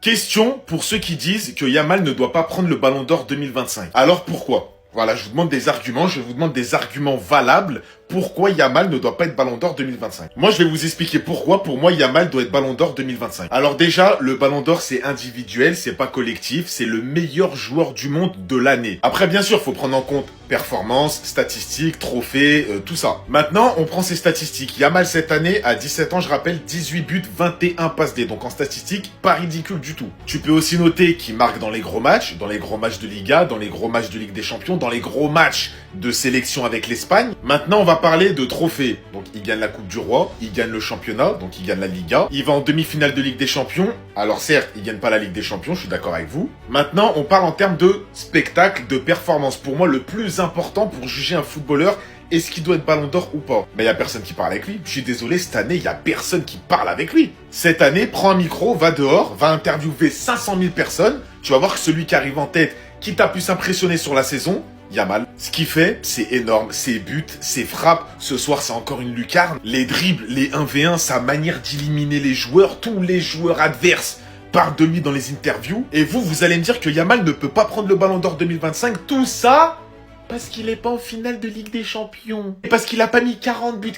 Question pour ceux qui disent que Yamal ne doit pas prendre le Ballon d'Or 2025. Alors pourquoi? Voilà, je vous demande des arguments, je vous demande des arguments valables. Pourquoi Yamal ne doit pas être Ballon d'Or 2025? Moi, je vais vous expliquer pourquoi, pour moi, Yamal doit être Ballon d'Or 2025. Alors déjà, le Ballon d'Or, c'est individuel, c'est pas collectif, c'est le meilleur joueur du monde de l'année. Après, bien sûr, faut prendre en compte performance, statistiques, trophées, tout ça. Maintenant, on prend ces statistiques. Yamal, cette année, à 17 ans, je rappelle, 18 buts, 21 passes D. Donc en statistique, pas ridicule du tout. Tu peux aussi noter qu'il marque dans les gros matchs de Liga, dans les gros matchs de Ligue des Champions, dans les gros matchs de sélection avec l'Espagne. Maintenant, on va parler de trophées. Donc, il gagne la Coupe du Roi, il gagne le championnat, donc il gagne la Liga. Il va en demi-finale de Ligue des Champions. Alors certes, il gagne pas la Ligue des Champions, je suis d'accord avec vous. Maintenant, on parle en termes de spectacle, de performance. Pour moi, le plus important pour juger un footballeur, est-ce qu'il doit être Ballon d'Or ou pas? Mais il y a personne qui parle avec lui. Je suis désolé, cette année, il y a personne qui parle avec lui. Cette année, prends un micro, va dehors, va interviewer 500 000 personnes. Tu vas voir que celui qui arrive en tête, qui t'a pu s'impressionner sur la saison, Yamal. Ce qu'il fait, c'est énorme. Ses buts, ses frappes. Ce soir, c'est encore une lucarne. Les dribbles, les 1v1, sa manière d'éliminer les joueurs, tous les joueurs adverses parlent de lui dans les interviews. Et vous allez me dire que Yamal ne peut pas prendre le Ballon d'Or 2025. Tout ça parce qu'il est pas en finale de Ligue des Champions. Et parce qu'il a pas mis 40 buts.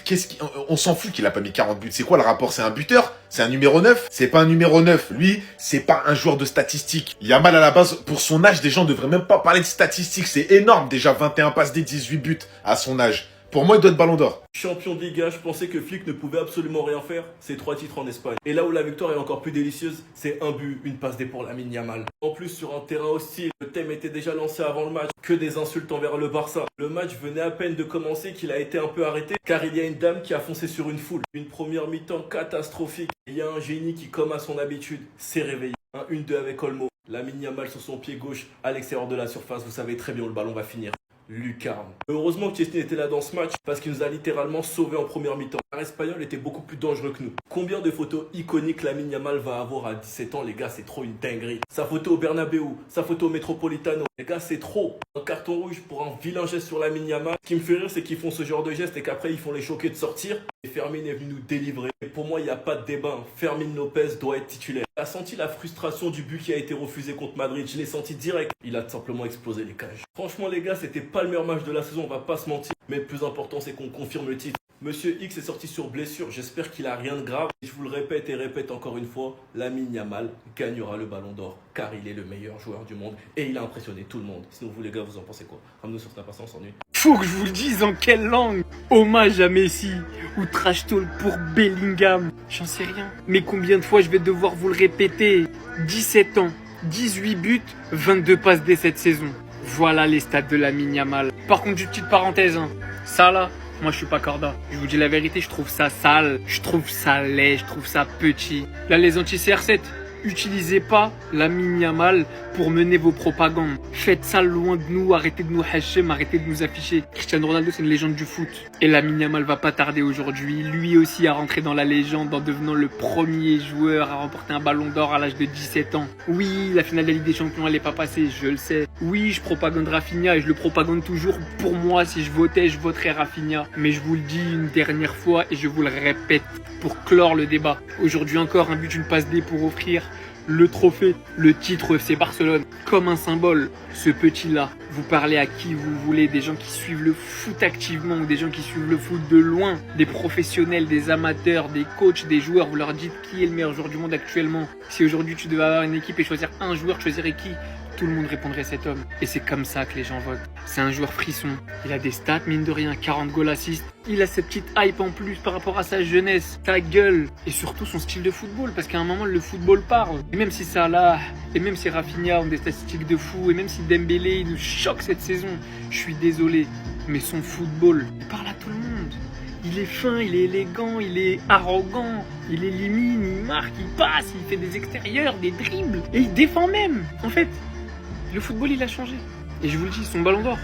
On s'en fout qu'il a pas mis 40 buts. C'est quoi le rapport? C'est un buteur? C'est un numéro 9? C'est pas un numéro 9. Lui, c'est pas un joueur de statistiques. Yamal, à la base, pour son âge, des gens devraient même pas parler de statistiques. C'est énorme. Déjà 21 passes D, 18 buts à son âge. Pour moi, il doit être Ballon d'Or. Champion de Liga, je pensais que Flick ne pouvait absolument rien faire. C'est 3 titres en Espagne. Et là où la victoire est encore plus délicieuse, c'est un but, une passe D pour Lamine Yamal. En plus, sur un terrain hostile, le thème était déjà lancé avant le match. Que des insultes envers le Barça. Le match venait à peine de commencer qu'il a été un peu arrêté, car il y a une dame qui a foncé sur une foule. Une première mi-temps catastrophique. Il y a un génie qui, comme à son habitude, s'est réveillé. Un 1-2 avec Olmo. Lamine Yamal sur son pied gauche, à l'extérieur de la surface. Vous savez très bien où le ballon va finir. Lucarne. Heureusement que Chesney était là dans ce match parce qu'il nous a littéralement sauvés en première mi-temps. L'Espagnol était beaucoup plus dangereux que nous. Combien de photos iconiques Lamine Yamal va avoir à 17 ans, les gars, c'est trop une dinguerie. Sa photo au Bernabeu, sa photo au Metropolitano, les gars, c'est trop. Un carton rouge pour un vilain geste sur Lamine Yamal. Ce qui me fait rire, c'est qu'ils font ce genre de geste et qu'après ils font les choqués de sortir. Et Fermin est venu nous délivrer. Et pour moi, il n'y a pas de débat. Fermin Lopez doit être titulaire. T'as senti la frustration du but qui a été refusé contre Madrid. Je l'ai senti direct. Il a simplement explosé les cages. Franchement, les gars, c'était pas le meilleur match de la saison, on va pas se mentir. Mais le plus important, c'est qu'on confirme le titre. Monsieur X est sorti sur blessure, j'espère qu'il a rien de grave. Et je vous le répète et répète encore une fois, Lamine Yamal gagnera le Ballon d'Or car il est le meilleur joueur du monde et il a impressionné tout le monde. Sinon vous les gars, vous en pensez quoi? Ramenez-nous sur Snap, on s'ennuie. Faut que je vous le dise en quelle langue? Hommage à Messi ou trash talk pour Bellingham? J'en sais rien. Mais combien de fois je vais devoir vous le répéter? 17 ans, 18 buts, 22 passes dès cette saison. Voilà les stats de Lamine Yamal. Par contre, une petite parenthèse, ça là, moi je suis pas corda. Je vous dis la vérité, je trouve ça sale, je trouve ça laid, je trouve ça petit. Là, les anti-CR7, utilisez pas Lamine Yamal pour mener vos propagandes. Faites ça loin de nous, arrêtez de nous hachem, arrêtez de nous afficher. Cristiano Ronaldo, c'est une légende du foot. Et Lamine Yamal va pas tarder aujourd'hui, lui aussi à rentrer dans la légende en devenant le premier joueur à remporter un ballon d'or à l'âge de 17 ans. Oui, la finale de la Ligue des Champions, elle est pas passée, je le sais. Oui, je propagande Rafinha et je le propagande toujours. Pour moi, si je votais, je voterais Rafinha. Mais je vous le dis une dernière fois et je vous le répète pour clore le débat. Aujourd'hui encore, un but, une passe D pour offrir le trophée, le titre FC Barcelone, comme un symbole. Ce petit-là, vous parlez à qui vous voulez, des gens qui suivent le foot activement ou des gens qui suivent le foot de loin, des professionnels, des amateurs, des coachs, des joueurs, vous leur dites qui est le meilleur joueur du monde actuellement. Si aujourd'hui tu devais avoir une équipe et choisir un joueur, tu choisirais qui? Tout le monde répondrait cet homme. Et c'est comme ça que les gens votent. C'est un joueur frisson. Il a des stats, mine de rien, 40 goals assists. Il a cette petite hype en plus par rapport à sa jeunesse, sa gueule. Et surtout son style de football. Parce qu'à un moment, le football parle. Et même si Salah, et même si Rafinha ont des statistiques de fou, et même si Dembélé nous choque cette saison, je suis désolé. Mais son football, il parle à tout le monde. Il est fin, il est élégant, il est arrogant, il élimine, il marque, il passe, il fait des extérieurs, des dribbles. Et il défend même. En fait, le football, il a changé. Et je vous le dis, son ballon d'or,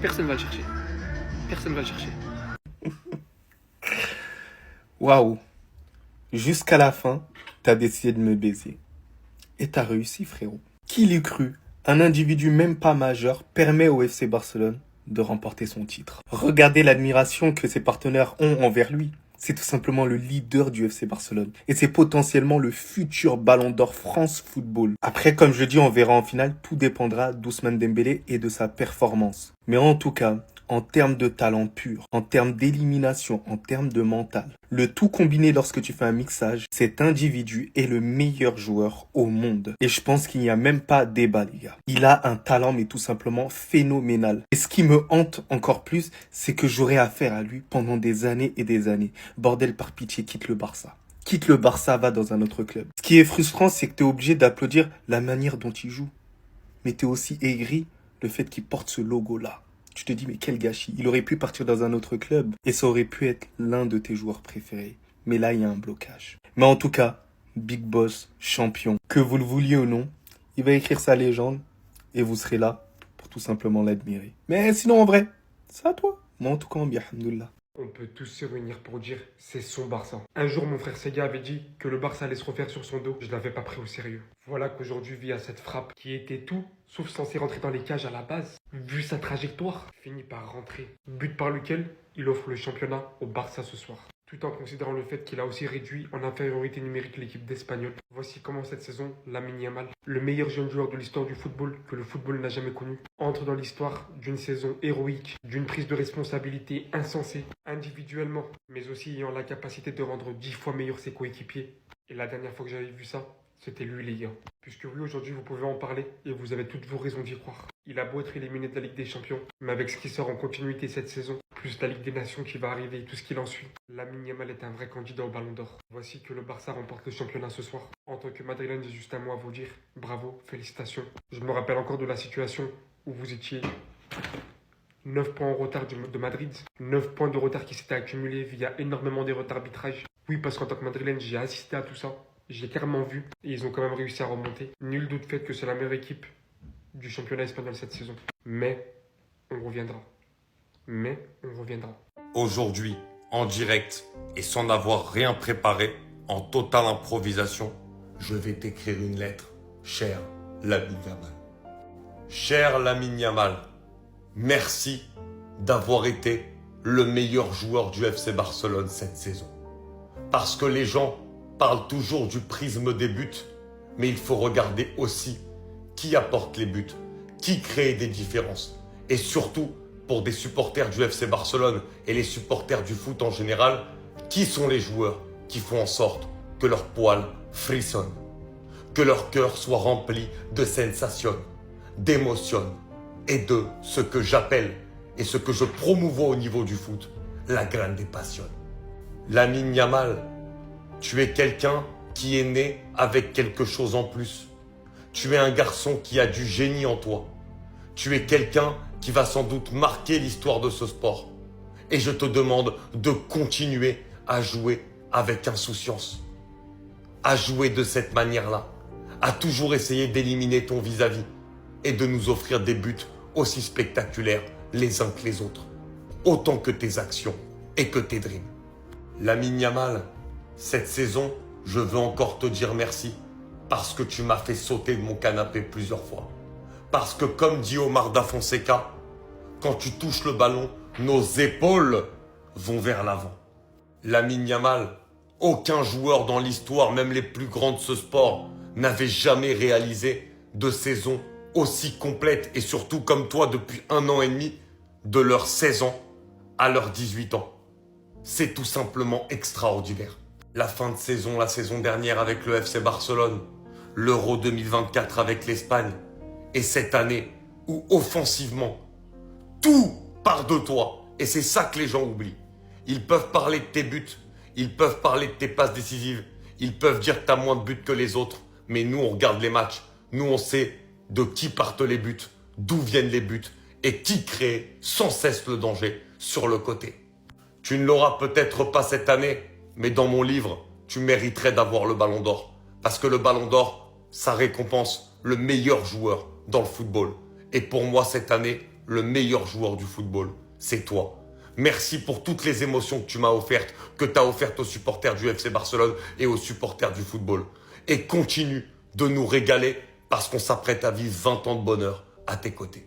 personne va le chercher. Personne va le chercher. Waouh. Jusqu'à la fin, t'as décidé de me baiser. Et t'as réussi, frérot. Qui l'eût cru? Un individu même pas majeur permet au FC Barcelone de remporter son titre. Regardez l'admiration que ses partenaires ont envers lui. C'est tout simplement le leader du FC Barcelone. Et c'est potentiellement le futur Ballon d'Or France Football. Après, comme je dis, on verra en finale, tout dépendra d'Ousmane Dembélé et de sa performance. Mais en tout cas, en termes de talent pur, en termes d'élimination, en termes de mental, le tout combiné lorsque tu fais un mixage, cet individu est le meilleur joueur au monde. Et je pense qu'il n'y a même pas débat, les gars. Il a un talent, mais tout simplement phénoménal. Et ce qui me hante encore plus, c'est que j'aurai affaire à lui pendant des années et des années. Bordel, par pitié, quitte le Barça. Quitte le Barça, va dans un autre club. Ce qui est frustrant, c'est que tu es obligé d'applaudir la manière dont il joue. Mais tu es aussi aigri le fait qu'il porte ce logo-là. Tu te dis, mais quel gâchis. Il aurait pu partir dans un autre club et ça aurait pu être l'un de tes joueurs préférés. Mais là, il y a un blocage. Mais en tout cas, Big Boss, champion. Que vous le vouliez ou non, il va écrire sa légende et vous serez là pour tout simplement l'admirer. Mais sinon, en vrai, c'est à toi. Moi, en tout cas, bien, alhamdoulilah. On peut tous se réunir pour dire c'est son Barça. Un jour, mon frère Sega avait dit que le Barça allait se refaire sur son dos. Je l'avais pas pris au sérieux. Voilà qu'aujourd'hui, via cette frappe qui était tout, sauf censé rentrer dans les cages à la base, vu sa trajectoire, finit par rentrer. But par lequel il offre le championnat au Barça ce soir. Tout en considérant le fait qu'il a aussi réduit en infériorité numérique l'équipe d'Espagnol. Voici comment cette saison, Lamine Yamal, le meilleur jeune joueur de l'histoire du football que le football n'a jamais connu, entre dans l'histoire d'une saison héroïque, d'une prise de responsabilité insensée, individuellement, mais aussi ayant la capacité de rendre 10 fois meilleur ses coéquipiers. Et la dernière fois que j'avais vu ça, c'était lui, les gars. Puisque oui, aujourd'hui, vous pouvez en parler et vous avez toutes vos raisons d'y croire. Il a beau être éliminé de la Ligue des Champions, mais avec ce qui sort en continuité cette saison, plus la Ligue des Nations qui va arriver et tout ce qui l'ensuit, Lamine Yamal est un vrai candidat au Ballon d'Or. Voici que le Barça remporte le championnat ce soir. En tant que madrilène, j'ai juste un mot à vous dire. Bravo, félicitations. Je me rappelle encore de la situation où vous étiez 9 points en retard de Madrid. 9 points de retard qui s'étaient accumulés via énormément d'erreurs d'arbitrage. Oui, parce qu'en tant que madrilène, j'ai assisté à tout ça. J'ai carrément vu et ils ont quand même réussi à remonter. Nul doute fait que c'est la meilleure équipe du championnat espagnol cette saison. Mais on reviendra. Aujourd'hui, en direct et sans n'avoir rien préparé, en totale improvisation, je vais t'écrire une lettre, cher Lamine Yamal. Cher Lamine Yamal, merci d'avoir été le meilleur joueur du FC Barcelone cette saison. Parce que les gens parlent toujours du prisme des buts, mais il faut regarder aussi qui apporte les buts, qui crée des différences. Et surtout, pour des supporters du FC Barcelone et les supporters du foot en général, qui sont les joueurs qui font en sorte que leur poil frissonne, que leur cœur soit rempli de sensations, d'émotions et de ce que j'appelle et ce que je promouvois au niveau du foot, la grande passion. Lamine Yamal, tu es quelqu'un qui est né avec quelque chose en plus. Tu es un garçon qui a du génie en toi. Tu es quelqu'un qui va sans doute marquer l'histoire de ce sport. Et je te demande de continuer à jouer avec insouciance. À jouer de cette manière-là. À toujours essayer d'éliminer ton vis-à-vis. Et de nous offrir des buts aussi spectaculaires les uns que les autres. Autant que tes actions et que tes dreams. Lamine Yamal, cette saison, je veux encore te dire merci. Parce que tu m'as fait sauter de mon canapé plusieurs fois. Parce que comme dit Omar Da Fonseca, quand tu touches le ballon, nos épaules vont vers l'avant. Lamine Yamal, aucun joueur dans l'histoire, même les plus grands de ce sport, n'avait jamais réalisé de saison aussi complète et surtout comme toi depuis 1 an et demi, de leurs 16 ans à leurs 18 ans. C'est tout simplement extraordinaire. La fin de saison, la saison dernière avec le FC Barcelone, l'Euro 2024 avec l'Espagne, et cette année où offensivement, tout part de toi. Et c'est ça que les gens oublient. Ils peuvent parler de tes buts, ils peuvent parler de tes passes décisives, ils peuvent dire que tu as moins de buts que les autres, mais nous on regarde les matchs, nous on sait de qui partent les buts, d'où viennent les buts, et qui crée sans cesse le danger sur le côté. Tu ne l'auras peut-être pas cette année, mais dans mon livre, tu mériterais d'avoir le Ballon d'Or. Parce que le Ballon d'Or, ça récompense le meilleur joueur dans le football. Et pour moi, cette année, le meilleur joueur du football, c'est toi. Merci pour toutes les émotions que tu m'as offertes, que tu as offertes aux supporters du FC Barcelone et aux supporters du football. Et continue de nous régaler parce qu'on s'apprête à vivre 20 ans de bonheur à tes côtés.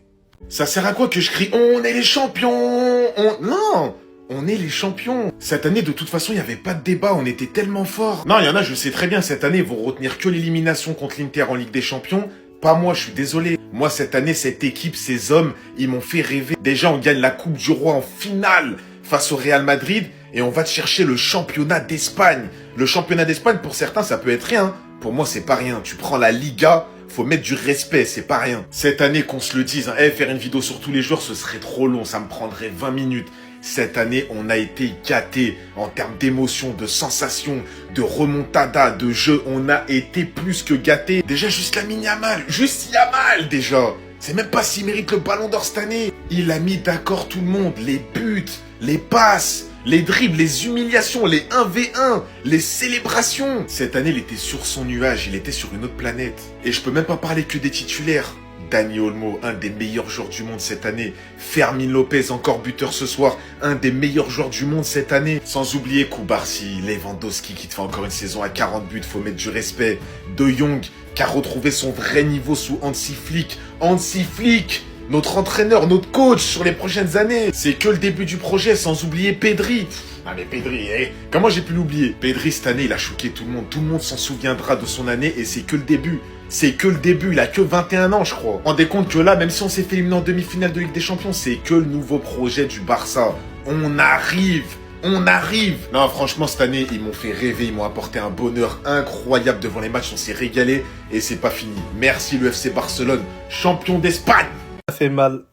Ça sert à quoi que je crie « On est les champions » Non, On est les champions. Cette année, de toute façon, il n'y avait pas de débat. On était tellement forts. Non, il y en a, je sais très bien, cette année, ils vont retenir que l'élimination contre l'Inter en Ligue des Champions. Pas moi, je suis désolé. Moi, cette année, cette équipe, ces hommes, ils m'ont fait rêver. Déjà, on gagne la Coupe du Roi en finale face au Real Madrid et on va chercher le championnat d'Espagne. Le championnat d'Espagne, pour certains, ça peut être rien. Pour moi, c'est pas rien. Tu prends la Liga, faut mettre du respect, c'est pas rien. Cette année, qu'on se le dise, hein, faire une vidéo sur tous les joueurs, ce serait trop long, ça me prendrait 20 minutes. Cette année, on a été gâtés en termes d'émotion, de sensations, de remontada, de jeu. On a été plus que gâtés. Déjà, juste Lamine Yamal. Juste Yamal, déjà. C'est même pas s'il mérite le ballon d'or cette année. Il a mis d'accord tout le monde. Les buts, les passes, les dribbles, les humiliations, les 1v1, les célébrations. Cette année, il était sur son nuage. Il était sur une autre planète. Et je peux même pas parler que des titulaires. Dani Olmo, un des meilleurs joueurs du monde cette année. Fermin Lopez, encore buteur ce soir, un des meilleurs joueurs du monde cette année. Sans oublier Koubarsi, Lewandowski qui te fait encore une saison à 40 buts, faut mettre du respect. De Jong qui a retrouvé son vrai niveau sous Hansi Flick. Hansi Flick, notre entraîneur, notre coach sur les prochaines années. C'est que le début du projet, sans oublier Pedri. Ah mais Pedri, comment j'ai pu l'oublier? Pedri cette année, il a choqué tout le monde s'en souviendra de son année et c'est que le début. C'est que le début, il a que 21 ans je crois. Rendez compte que là, même si on s'est fait éliminer en demi-finale de Ligue des Champions, c'est que le nouveau projet du Barça. On arrive. Non, franchement, cette année, ils m'ont fait rêver, ils m'ont apporté un bonheur incroyable devant les matchs, on s'est régalé et c'est pas fini. Merci le FC Barcelone, champion d'Espagne. Ça fait mal.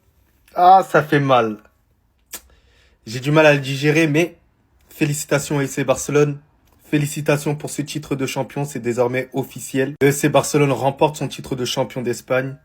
Ah, ça fait mal. J'ai du mal à le digérer, mais félicitations au FC Barcelone. Félicitations pour ce titre de champion, c'est désormais officiel. Le FC Barcelone remporte son titre de champion d'Espagne.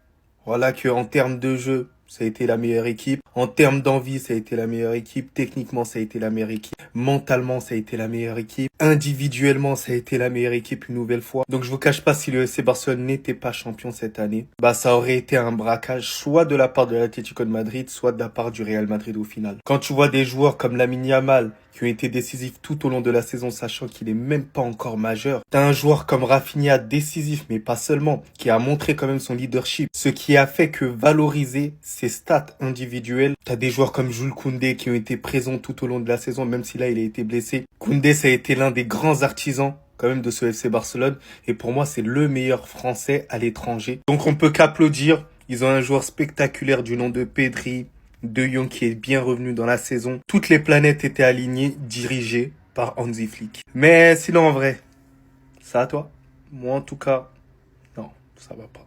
Voilà que en termes de jeu, ça a été la meilleure équipe. En termes d'envie, ça a été la meilleure équipe. Techniquement, ça a été la meilleure équipe. Mentalement, ça a été la meilleure équipe. Individuellement, ça a été la meilleure équipe une nouvelle fois. Donc je vous cache pas, si le FC Barcelone n'était pas champion cette année, ça aurait été un braquage soit de la part de l'Atlético de Madrid, soit de la part du Real Madrid au final. Quand tu vois des joueurs comme Lamine Yamal qui ont été décisifs tout au long de la saison, sachant qu'il est même pas encore majeur. T'as un joueur comme Rafinha décisif, mais pas seulement, qui a montré quand même son leadership, ce qui a fait que valoriser ses stats individuelles. T'as des joueurs comme Jules Koundé qui ont été présents tout au long de la saison, même si là il a été blessé. Koundé, ça a été l'un des grands artisans quand même de ce FC Barcelone, et pour moi c'est le meilleur français à l'étranger. Donc on peut qu'applaudir. Ils ont un joueur spectaculaire du nom de Pedri, De Jong qui est bien revenu dans la saison. Toutes les planètes étaient alignées, dirigées par Hansi Flick. Mais sinon en vrai, ça à toi? Moi en tout cas, non, ça va pas.